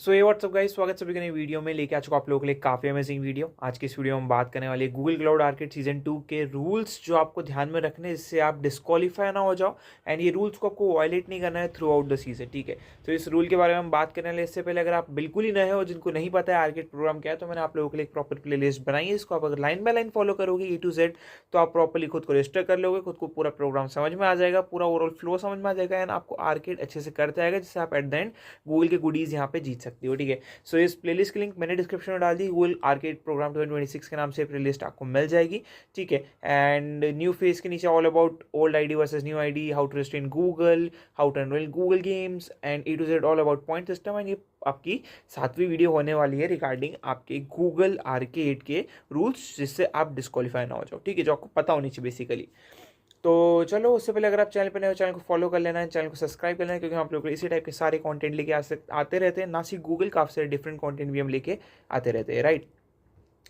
सो ये WhatsApp guys, स्वागत सभी का नई वीडियो में लेके आ चुका आप लोगों के लिए काफ़ी अमेजिंग वीडियो। आज की इस वीडियो में हम बात करने वाले गूगल क्लाउड आर्किड सीजन 2 के रूल्स जो आपको ध्यान में रखने हैं जिससे आप डिस्क्वालीफाई ना हो जाओ। एंड ये रूल्स को आपको वायलेट नहीं करना है थ्रू आउट द सीजन, ठीक है। तो इस रूल के बारे में हम बात करने वाले। इससे पहले अगर आप बिल्कुल ही नए हो, जिनको नहीं पता है आर्किड प्रोग्राम क्या है, तो मैंने आप लोगों के लिए एक प्रॉपर प्ले लिस्ट बनाई है। इसको आप अगर लाइन बाय लाइन फॉलो करोगे A to Z, तो आप प्रॉपरली खुद को रजिस्टर कर लोगे, खुद को पूरा प्रोग्राम समझ में आ जाएगा, पूरा ओवरऑल फ्लो समझ में आ जाएगा एंड आपको आर्किड अच्छे से करते आएगा, जिससे आप एट द एंड गूगल के गुडीज यहाँ पे जीत सकते हो, ठीक है। सो इस प्लेलिस्ट की लिंक मैंने डिस्क्रिप्शन में डाल दी। गूगल आर्केड प्रोग्राम 2026 के नाम से प्लेलिस्ट आपको मिल जाएगी, ठीक है। एंड न्यू फेज के नीचे all about old ID versus new ID, how to register in Google, how to enrol Google games and A to Z all about point system. And ये आपकी 7वीं वीडियो होने वाली है रिगार्डिंग आपके Google arcade के rules, जिससे आप disqualify ना हो जाओ, ठीक है, जो आपको पता होनी चाहिए बेसिकली। तो चलो, उससे पहले अगर आप चैनल पर नए हो, चैनल को फॉलो कर लेना है, चैनल को सब्सक्राइब कर लेना है, क्योंकि हम आप लोग इसी टाइप के सारे कंटेंट लेके आते रहते हैं। ना सिर्फ गूगल, काफ़ी सारे डिफरेंट कंटेंट भी हम लेके आते रहते हैं, राइट।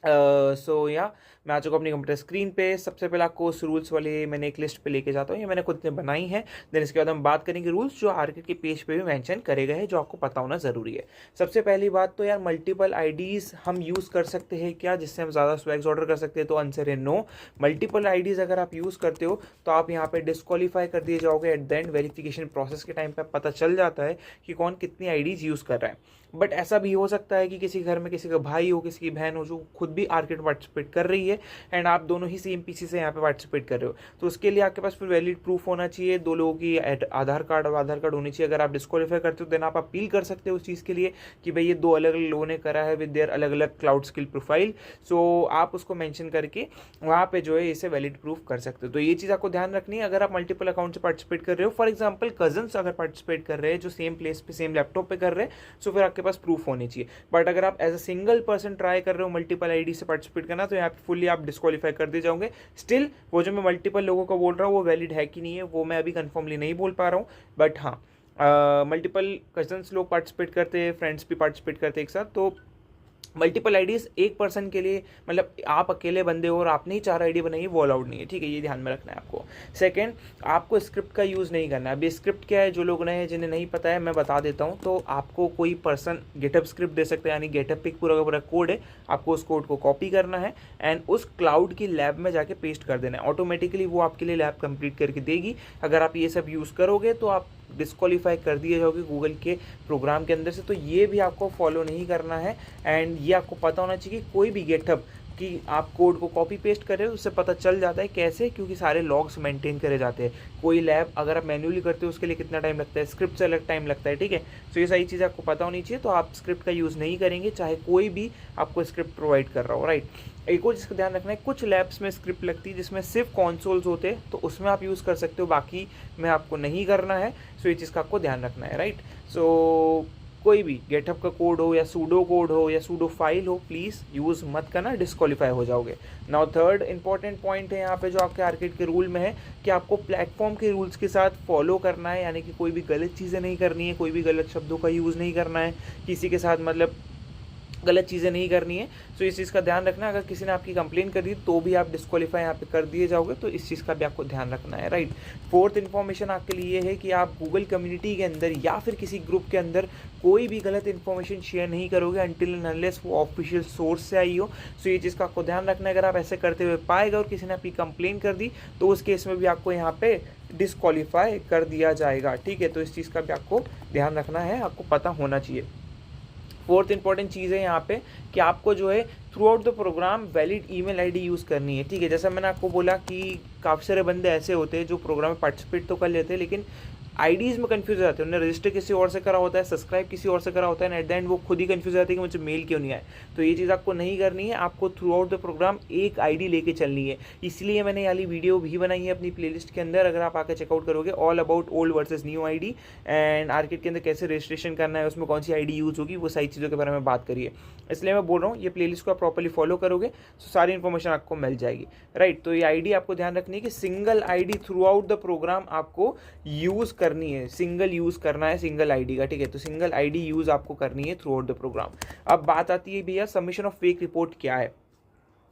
सो या मैं आ चुका अपनी कंप्यूटर स्क्रीन पे। सबसे पहले आपको उस रूल्स वाले मैंने एक लिस्ट पे लेके जाता हूँ, ये मैंने खुद ने बनाई है। देन इसके बाद हम बात करेंगे रूल्स जो आर्किड के पेज पे भी मेंशन करे गए हैं, जो आपको पता होना ज़रूरी है। सबसे पहली बात तो यार, मल्टीपल आईडीज़ हम यूज़ कर सकते हैं क्या, जिससे हम ज़्यादा स्वैग्स ऑर्डर कर सकते हैं? तो आंसर है नो। मल्टीपल आईडीज़ अगर आप यूज़ करते हो तो आप यहाँ पे डिस्क्वालीफाई कर दिए जाओगे। At the end verification process के टाइम पर पता चल जाता है कि कौन कितनी आईडीज़ यूज़ कर रहा है। बट ऐसा भी हो सकता है कि किसी घर में किसी का भाई हो, किसी की बहन हो, जो खुद भी आर्किड पार्टिसिपेट कर रही है एंड आप दोनों ही सेम पीसी से यहाँ पे पार्टिसिपेट कर रहे हो। तो उसके लिए आपके पास फिर वैलिड प्रूफ होना चाहिए, दो लोगों की आधार कार्ड और आधार कार्ड होनी चाहिए। अगर आप डिस्क्वालीफाई करते हो देन आप अपील कर सकते हो उस चीज़ के लिए कि भाई ये दो अलग अलग लोगों ने करा है विद देयर अलग अलग क्लाउड स्किल प्रोफाइल। सो आप उसको मैंशन करके वहाँ पे जो है इसे वैलिड प्रूफ कर सकते हो। तो ये चीज़ आपको ध्यान रखनी है अगर आप मल्टीपल अकाउंट से पार्टिसिपेट कर रहे हो। फॉर एग्जाम्पल कजन्स अगर पार्टिसिपेट कर रहे हैं जो सेम प्लेस पे सेम लैपटॉप पे कर रहे हैं, सो फिर आपके पास प्रूफ होनी चाहिए। बट अगर आप as a single person try कर रहे हो मल्टीपल आईडी से पार्टिसिपेट करना, तो यहाँ पे फुल्ली आप डिस्क्वालीफाई कर दिए जाओगे। स्टिल वो जो मैं मल्टीपल लोगों का बोल रहा हूँ वो वैलिड है कि नहीं है वो मैं अभी कंफर्मली नहीं बोल पा रहा हूँ। बट हाँ, मल्टीपल कजन्स लोग पार्टिसिपेट करते हैं, फ्रेंड्स भी पार्टिसिपेट करते हैं एक साथ। तो मल्टीपल आईडीज एक पर्सन के लिए, मतलब आप अकेले बंदे हो और आपने ही 4 आईडी बनाई है, वो अलाउड नहीं है, ठीक है। ये ध्यान में रखना है आपको। सेकंड, आपको स्क्रिप्ट का यूज़ नहीं करना है। अभी स्क्रिप्ट क्या है, जो लोग नए हैं जिन्हें नहीं पता है मैं बता देता हूँ। तो आपको कोई पर्सन गेटअप स्क्रिप्ट दे सकता है, यानी गेटअप पे पूरा का पूरा कोड है, आपको उस कोड को कॉपी करना है एंड उस क्लाउड की लैब में जाके पेस्ट कर देना है। ऑटोमेटिकली वो आपके लिए लैब कंप्लीट करके देगी। अगर आप ये सब यूज़ करोगे तो आप डिस्क्वालीफाई कर दिए जाओगे गूगल के प्रोग्राम के अंदर से। तो ये भी आपको फॉलो नहीं करना है एंड ये आपको पता होना चाहिए कि कोई भी गेटअप कि आप कोड को कॉपी पेस्ट कर रहे हो उससे पता चल जाता है। कैसे? क्योंकि सारे लॉग्स मेंटेन करे जाते हैं। कोई लैब अगर आप मैन्युअली करते हो उसके लिए कितना टाइम लगता है, स्क्रिप्ट से अलग टाइम लगता है, ठीक है। तो ये सारी चीज़ें आपको पता होनी चाहिए। तो आप स्क्रिप्ट का यूज़ नहीं करेंगे चाहे कोई भी आपको स्क्रिप्ट प्रोवाइड कर रहा हो, राइट। एक और जिसका ध्यान रखना है, कुछ लैब्स में स्क्रिप्ट लगती है जिसमें सिर्फ कॉन्सोल्स होते हैं, तो उसमें आप यूज़ कर सकते हो, बाकी में आपको नहीं करना है। सो ये चीज़ का आपको ध्यान रखना है, राइट। सो कोई भी गेटअप का कोड हो या सूडो कोड हो या सूडो फाइल हो, प्लीज़ यूज़ मत करना, डिस्क्वालीफाई हो जाओगे। नाउ थर्ड इंपॉर्टेंट पॉइंट है यहाँ पे जो आपके आर्किड के रूल में है कि आपको प्लेटफॉर्म के रूल्स के साथ फॉलो करना है, यानी कि कोई भी गलत चीज़ें नहीं करनी है, कोई भी गलत शब्दों का यूज़ नहीं करना है, किसी के साथ मतलब गलत चीज़ें नहीं करनी है। सो इस चीज़ का ध्यान रखना। अगर किसी ने आपकी कंप्लेन कर दी तो भी आप डिस्क्वालीफाई यहाँ पे कर दिए जाओगे, तो इस चीज़ का भी आपको ध्यान रखना है, राइट। फोर्थ इन्फॉर्मेशन आपके लिए है कि आप गूगल कम्युनिटी के अंदर या फिर किसी ग्रुप के अंदर कोई भी गलत इन्फॉर्मेशन शेयर नहीं करोगे अनटिल एंड अनलेस वो ऑफिशियल सोर्स से आई हो। सो ये चीज़ का आपको ध्यान रखना है। अगर आप ऐसे करते हुए पाएगा और किसी ने आपकी कंप्लेन कर दी तो उस केस में भी आपको यहाँ पे डिस्क्वालीफाई कर दिया जाएगा, ठीक है। तो इस चीज़ का भी आपको ध्यान रखना है, आपको पता होना चाहिए। फोर्थ इंपॉर्टेंट चीज़ है यहाँ पे कि आपको जो है throughout the programme valid email ID use करनी है, ठीक है। जैसा मैंने आपको बोला कि काफ़ी सारे बंदे ऐसे होते हैं जो प्रोग्राम में पार्टिसिपेट तो कर लेते हैं लेकिन आईडीज़ में कंफ्यूज हो जाते हैं। उन्होंने रजिस्टर किसी और से करा होता है, सब्सक्राइब किसी और से करा होता है एंड एट द एंड वो खुद ही कंफ्यूज हो जाते हैं कि मुझे मेल क्यों नहीं आया। तो ये चीज़ आपको नहीं करनी है, आपको थ्रू आउट द प्रोग्राम एक आईडी लेके चलनी है। इसलिए मैंने ये वाली वीडियो भी बनाई है अपनी प्लेलिस्ट के अंदर, अगर आप आकर चेकआउट करोगे, all about old versus new ID and orchid के अंदर कैसे रजिस्ट्रेशन करना है, उसमें कौन सी आईडी यूज़ होगी, वो सारी चीज़ों के बारे में बात करिए। इसलिए मैं बोल रहा हूँ ये प्लेलिस्ट को आप प्रॉपर्ली फॉलो करोगे तो सारी इन्फॉर्मेशन आपको मिल जाएगी, राइट। तो ये आईडी आपको ध्यान रखनी है कि single ID throughout the programme आपको यूज़ करनी है, सिंगल यूज़ करना है सिंगल आईडी का, ठीक है। तो सिंगल आईडी यूज़ आपको करनी है थ्रू आउट द प्रोग्राम। अब बात आती है भैया सबमिशन ऑफ फेक रिपोर्ट क्या है।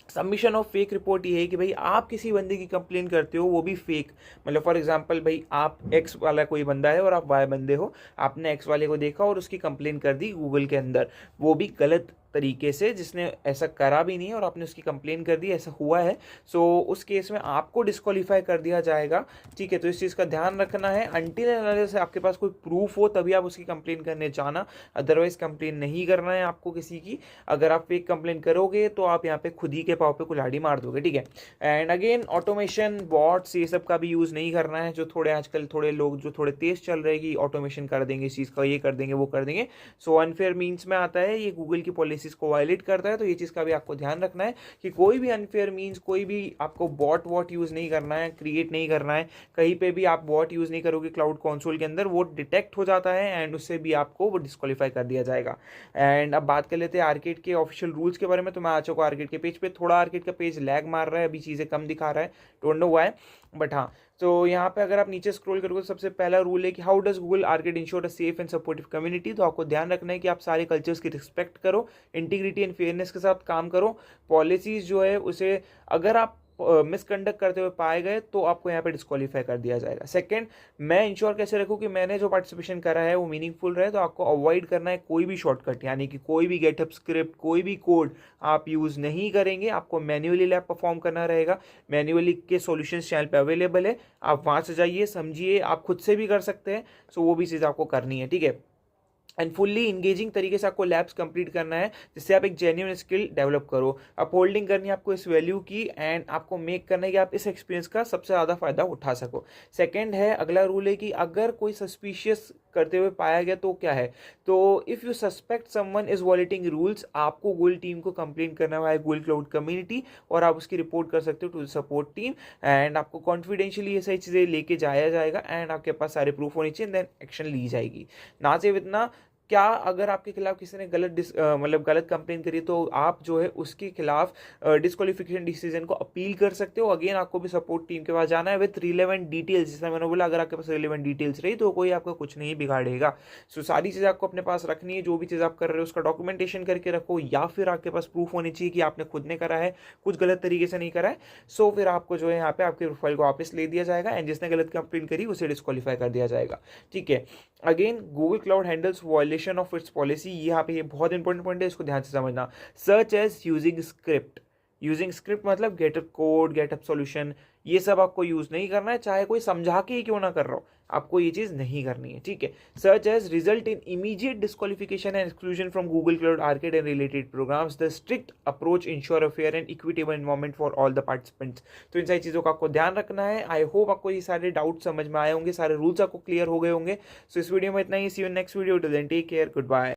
सबमिशन ऑफ फेक रिपोर्ट ये है कि भाई आप किसी बंदे की कंप्लेन करते हो, वो भी फेक, मतलब फॉर एग्जांपल भाई आप एक्स वाला कोई बंदा है और आप वाई बंदे हो, आपने एक्स वाले को देखा और उसकी कंप्लेन कर दी गूगल के अंदर, वो भी गलत तरीके से, जिसने ऐसा करा भी नहीं है और आपने उसकी कंप्लेन कर दी, ऐसा हुआ है। सो उस केस में आपको डिस्क्वालीफाई कर दिया जाएगा। ठीक है, तो इस चीज़ का ध्यान रखना है। अनटिल एंड से आपके पास कोई प्रूफ हो तभी आप उसकी कंप्लेन करने जाना, अदरवाइज कंप्लेन नहीं करना है आपको किसी की। अगर आप फेक कंप्लेन करोगे तो आप यहाँ पे खुद ही के पाँव पे कुल्हाड़ी मार दोगे। ठीक है, एंड अगेन ऑटोमेशन बॉट्स ये सब का भी यूज़ नहीं करना है। जो थोड़े आजकल थोड़े लोग जो थोड़े तेज चल रहे हैं कि ऑटोमेशन कर देंगे इस चीज़ का, ये कर देंगे वो कर देंगे, सो अनफेयर मीन्स में आता है, ये गूगल की पॉलिसी को वायलेट करता है। तो ये चीज़ का भी आपको ध्यान रखना है कि कोई भी अनफेयर मीन्स, कोई भी आपको बॉट वॉट यूज़ नहीं करना है, क्रिएट नहीं करना है। कहीं पे भी आप बॉट यूज़ नहीं करोगे क्लाउड कंसोल के अंदर, वो डिटेक्ट हो जाता है एंड उससे भी आपको वो डिस्क्वालीफाई कर दिया जाएगा। एंड अब बात कर लेते हैं आर्केड के ऑफिशियल रूल्स के बारे में। तो मैं आ चुका हूँ आर्केड के पेज पे। थोड़ा आर्केड का पेज लैग मार रहा है, अभी चीज़ें कम दिखा रहा है, डोंट नो व्हाई, बट हाँ। तो यहाँ पे अगर आप नीचे स्क्रॉल करोगे तो सबसे पहला रूल है कि how does Google arcade ensure a safe and supportive community. तो आपको ध्यान रखना है कि आप सारे कल्चर्स की रिस्पेक्ट करो, इंटीग्रिटी एंड फेयरनेस के साथ काम करो। पॉलिसीज जो है उसे अगर आप मिसकंडक्ट करते हुए पाए गए तो आपको यहाँ पे डिस्क्वालीफाई कर दिया जाएगा। सेकंड, मैं इंश्योर कैसे रखूँ कि मैंने जो पार्टिसिपेशन करा है वो मीनिंगफुल रहे। तो आपको अवॉइड करना है कोई भी शॉर्टकट, यानी कि कोई भी गेटअप स्क्रिप्ट, कोई भी कोड आप यूज़ नहीं करेंगे। आपको मैन्युअली लैब परफॉर्म करना रहेगा। मैन्युअली के सॉल्यूशंस चैनल पे अवेलेबल है, आप वहाँ से जाइए, समझिए, आप खुद से भी कर सकते हैं। सो वो भी चीज़ आपको करनी है। ठीक है, एंड फुल्ली इंगेजिंग तरीके से आपको लैब्स कंप्लीट करना है, जिससे आप एक जेन्युइन स्किल डेवलप करो। आप होल्डिंग करनी है आपको इस वैल्यू की, एंड आपको मेक करना है कि आप इस एक्सपीरियंस का सबसे ज़्यादा फायदा उठा सको। सेकंड है, अगला रूल है कि अगर कोई सस्पिशियस करते हुए पाया गया तो क्या है, तो if you suspect someone is वॉलेटिंग rules, आपको गूगल टीम को कंप्लेन करना हुआ है, गूगल क्लाउड कम्युनिटी, और आप उसकी रिपोर्ट कर सकते हो to the support team. And आपको कॉन्फिडेंशियली ये सारी चीज़ें लेके जाया जाएगा एंड आपके पास सारे प्रूफ होने चाहिए, देन एक्शन ली जाएगी। ना सिर्फ इतना, क्या अगर आपके खिलाफ किसी ने मतलब गलत कंप्लेन करी तो आप जो है उसके खिलाफ डिस्क्वालिफिकेशन डिसीजन को अपील कर सकते हो। अगेन आपको भी सपोर्ट टीम के पास जाना है विथ रिलेवेंट डिटेल्स। जैसे मैंने बोला, अगर आपके पास रिलेवेंट डिटेल्स रही तो कोई आपका कुछ नहीं बिगाड़ेगा। सो सारी चीज़ें आपको अपने पास रखनी है। जो भी चीज़ आप कर रहे हो उसका डॉक्यूमेंटेशन करके रखो, या फिर आपके पास प्रूफ होनी चाहिए कि आपने खुद ने करा है, कुछ गलत तरीके से नहीं करा है। सो फिर आपको जो है यहाँ पे आपके प्रोफाइल को वापस ले दिया जाएगा एंड जिसने गलत कंप्लेन करी उसे डिस्क्वालीफाई कर दिया जाएगा। ठीक है, again Google cloud handles violation of its policy. यहाँ पे ये बहुत इंपॉर्टेंट पॉइंट है, इसको ध्यान से समझना। Search as using script, using script मतलब गेटअप कोड, गेटअप सॉल्यूशन, ये सब आपको यूज नहीं करना है, चाहे कोई समझा के ही क्यों ना कर रहा हो, आपको ये चीज नहीं करनी है। ठीक है, search as result in immediate disqualification and exclusion from Google Cloud Arcade and related programmes. The strict approach ensure a fair and equitable environment for all the participants. तो इन सारी चीज़ों का आपको ध्यान रखना है। आई होप आपको ये सारे डाउट समझ में आए होंगे, सारे रूल्स आपको क्लियर हो गए होंगे। सो इस वीडियो में इतना ही। See you next video, till then take care, good bye.